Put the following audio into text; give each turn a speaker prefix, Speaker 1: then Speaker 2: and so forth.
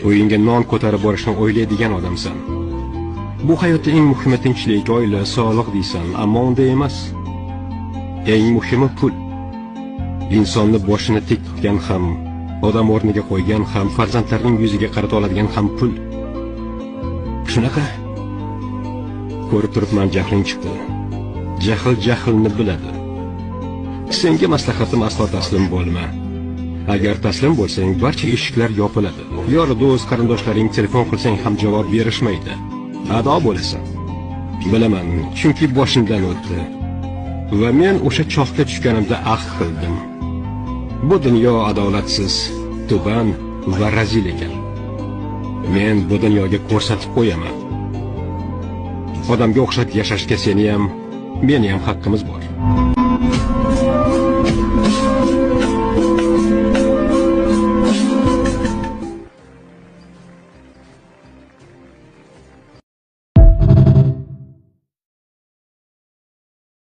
Speaker 1: Uyingga non ko'tarib borishni o'ylaydigan odamsan. Bu hayotda eng muhimi tinchlik, oila, sog'liq deysan, ammo unday emas. Eng muhimi pul. Insonni boshini tik tutgan ham, odam o'rniga qo'ygan ham, farzandlarning yuziga qarata oladigan ham pul. Shunaqa. Ko'rib turibman, jahling chiqdi. Jahlni biladi. Senga maslahatim aslo taslim bo'lma. Agar taslim bo'lsang, barcha eshiklar yopiladi. Yor do'st, qarindoshlaring telefon qilsang ham javob berishmaydi. Ado bo'lasan. Bilaman, chunki boshimdan o'tdi. Va men o'sha choqqa tushganimda ahd qildim. Bu dunyo adolatsiz, tuban va razil ekan. Men bu dunyoga ko'rsatib qo'yaman. Odamga o'xshab yashashga seni ham, meni ham haqqimiz bor.